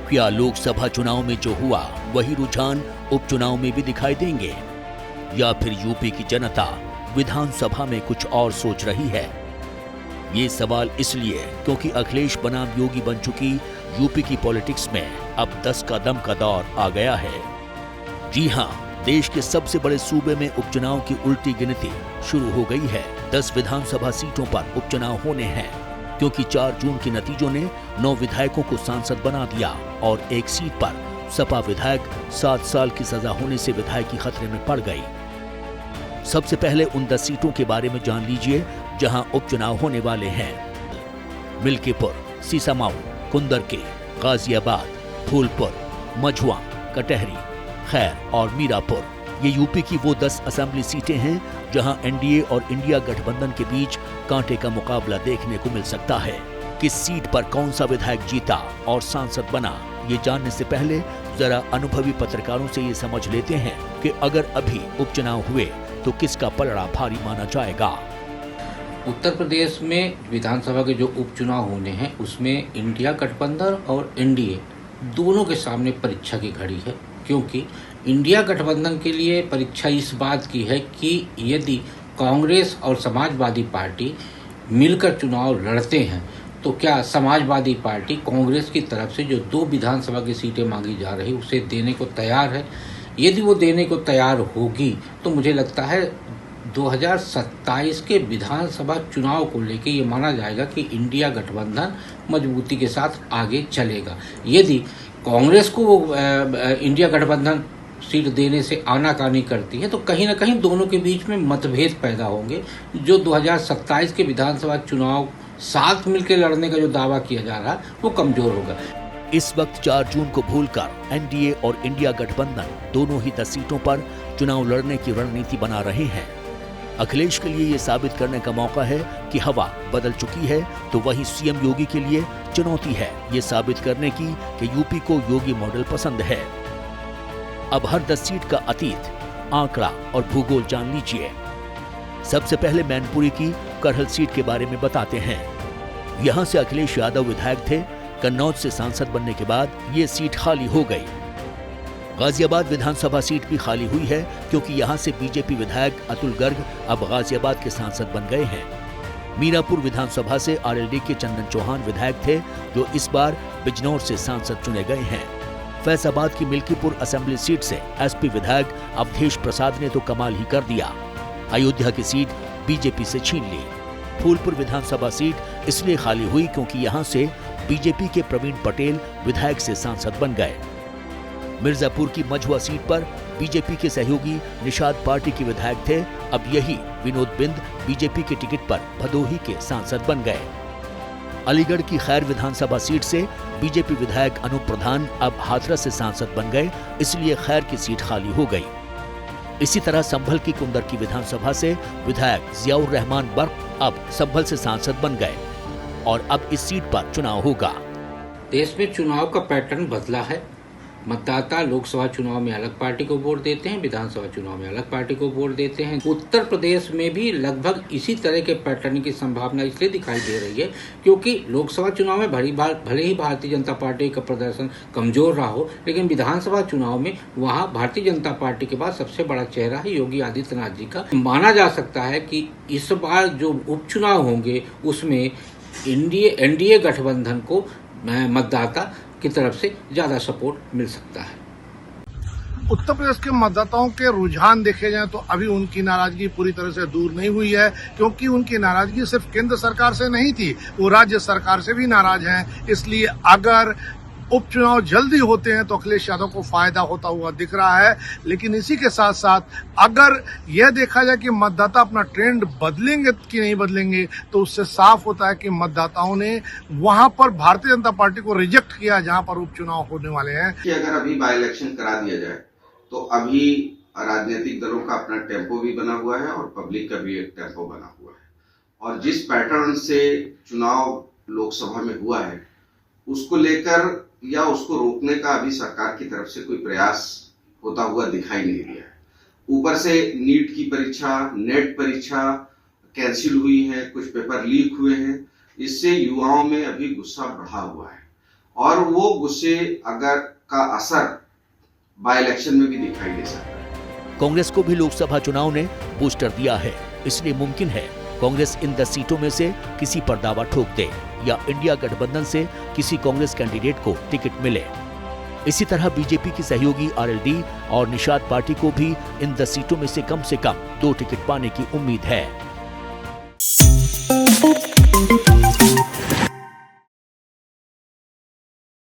क्या लोकसभा चुनाव में जो हुआ वही रुझान उपचुनाव में भी दिखाई देंगे, या फिर यूपी की जनता विधानसभा में कुछ और सोच रही है? ये सवाल इसलिए क्योंकि अखिलेश बनाम योगी बन चुकी यूपी की पॉलिटिक्स में अब 10 का दम का दौर आ गया है। जी हां, देश के सबसे बड़े सूबे में उपचुनाव की उल्टी गिनती शुरू हो गई है। 10 विधानसभा सीटों पर उपचुनाव होने हैं, क्योंकि 4 जून के नतीजों ने 9 विधायकों को सांसद बना दिया और एक सीट पर सपा विधायक 7 साल की सजा होने से विधायकी खतरे में पड़ गई। सबसे पहले उन 10 सीटों के बारे में जान लीजिए जहां उपचुनाव होने वाले हैं। मिल्कीपुर, सीसामाऊ, कुंदरके, गाजियाबाद, फूलपुर, मझुआ, कटहरी, खैर और मीरापुर। ये यूपी की वो 10 असेंबली सीटें हैं जहां एनडीए और इंडिया गठबंधन के बीच कांटे का मुकाबला देखने को मिल सकता है। किस सीट पर कौन सा विधायक जीता और सांसद बना, ये जानने से पहले जरा अनुभवी पत्रकारों से ये समझ लेते हैं कि अगर अभी उपचुनाव हुए तो किसका पलड़ा भारी माना जाएगा। उत्तर प्रदेश में विधानसभा के जो उपचुनाव होने हैं उसमें इंडिया गठबंधन और एनडीए दोनों के सामने परीक्षा की घड़ी है, क्योंकि इंडिया गठबंधन के लिए परीक्षा इस बात की है कि यदि कांग्रेस और समाजवादी पार्टी मिलकर चुनाव लड़ते हैं तो क्या समाजवादी पार्टी कांग्रेस की तरफ से जो 2 विधानसभा की सीटें मांगी जा रही उसे देने को तैयार है। यदि वो देने को तैयार होगी तो मुझे लगता है 2027 के विधानसभा चुनाव को लेकर ये माना जाएगा कि इंडिया गठबंधन मजबूती के साथ आगे चलेगा। यदि कांग्रेस को वो इंडिया गठबंधन सीट देने से आनाकानी करती है तो कहीं ना कहीं दोनों के बीच में मतभेद पैदा होंगे। जो 2027 के विधानसभा चुनाव साथ मिलकर लड़ने का जो दावा किया जा रहा है वो कमजोर होगा। इस वक्त 4 जून को भूलकर एनडीए और इंडिया गठबंधन दोनों ही 10 सीटों पर चुनाव लड़ने की रणनीति बना रहे हैं। अखिलेश के लिए ये साबित करने का मौका है कि हवा बदल चुकी है, तो वहीं सीएम योगी के लिए चुनौती है ये साबित करने की कि यूपी को योगी मॉडल पसंद है। अब हर 10 सीट का अतीत, आंकड़ा और भूगोल जान लीजिए। सबसे पहले मैनपुरी की करहल सीट के बारे में बताते हैं। यहां से अखिलेश यादव विधायक थे। कन्नौज से सांसद बनने के बाद ये सीट खाली हो गई। गाजियाबाद विधानसभा सीट भी खाली हुई है, क्योंकि यहां से बीजेपी विधायक अतुल गर्ग अब गाजियाबाद के सांसद बन गए हैं। मीरापुर विधानसभा से आरएलडी के चंदन चौहान विधायक थे, जो इस बार बिजनौर से सांसद चुने गए हैं। फैजाबाद की मिल्कीपुर असेंबली सीट से एसपी विधायक अवधेश प्रसाद ने तो कमाल ही कर दिया, अयोध्या की सीट बीजेपी से छीन ली। फूलपुर विधानसभा सीट इसलिए खाली हुई क्योंकि यहां से बीजेपी के प्रवीण पटेल विधायक से सांसद बन गए। मिर्जापुर की मझुआ सीट पर बीजेपी के सहयोगी निषाद पार्टी के विधायक थे। अब यही विनोद बिंद बीजेपी के टिकट पर भदोही के सांसद बन गए। अलीगढ़ की खैर विधानसभा सीट से बीजेपी विधायक अनूप प्रधान अब हाथरस से सांसद बन गए, इसलिए खैर की सीट खाली हो गई। इसी तरह संभल की कुंदर की विधानसभा से विधायक जियाउर रहमान बर्क अब संभल से सांसद बन गए और अब इस सीट पर चुनाव होगा। देश में चुनाव का पैटर्न बदला है। मतदाता लोकसभा चुनाव में अलग पार्टी को वोट देते हैं, विधानसभा चुनाव में अलग पार्टी को वोट देते हैं। उत्तर प्रदेश में भी लगभग इसी तरह के पैटर्न की संभावना इसलिए दिखाई दे रही है क्योंकि लोकसभा चुनाव में भले ही भारतीय जनता पार्टी का प्रदर्शन कमजोर रहा हो, लेकिन विधानसभा चुनाव में वहां भारतीय जनता पार्टी के बाद सबसे बड़ा चेहरा है योगी आदित्यनाथ जी का। माना जा सकता है कि इस बार जो उपचुनाव होंगे उसमें एनडीए गठबंधन को मतदाता की तरफ से ज्यादा सपोर्ट मिल सकता है। उत्तर प्रदेश के मतदाताओं के रुझान देखे जाएं तो अभी उनकी नाराजगी पूरी तरह से दूर नहीं हुई है, क्योंकि उनकी नाराजगी सिर्फ केंद्र सरकार से नहीं थी, वो राज्य सरकार से भी नाराज हैं। इसलिए अगर उपचुनाव जल्दी होते हैं तो अखिलेश यादव को फायदा होता हुआ दिख रहा है। लेकिन इसी के साथ साथ अगर यह देखा जाए कि मतदाता अपना ट्रेंड बदलेंगे कि नहीं बदलेंगे, तो उससे साफ होता है कि मतदाताओं ने वहां पर भारतीय जनता पार्टी को रिजेक्ट किया जहां पर उपचुनाव होने वाले हैं। कि अगर अभी बाई इलेक्शन करा दिया जाए तो अभी राजनीतिक दलों का अपना टेम्पो भी बना हुआ है और पब्लिक का भी एक टेम्पो बना हुआ है, और जिस पैटर्न से चुनाव लोकसभा में हुआ है उसको लेकर या उसको रोकने का अभी सरकार की तरफ से कोई प्रयास होता हुआ दिखाई नहीं दिया है। ऊपर से नीट की परीक्षा, नेट परीक्षा कैंसिल हुई है, कुछ पेपर लीक हुए हैं, इससे युवाओं में अभी गुस्सा बढ़ा हुआ है और वो गुस्से अगर का असर बाय इलेक्शन में भी दिखाई दे सकता है। कांग्रेस को भी लोकसभा चुनाव ने बूस्टर दिया है, इसलिए मुमकिन है कांग्रेस इन 10 सीटों में से किसी पर दावा ठोक दे या इंडिया गठबंधन से किसी कांग्रेस कैंडिडेट को टिकट मिले। इसी तरह बीजेपी की सहयोगी आरएलडी और निषाद पार्टी को भी इन 10 सीटों में से कम 2 टिकट पाने की उम्मीद है।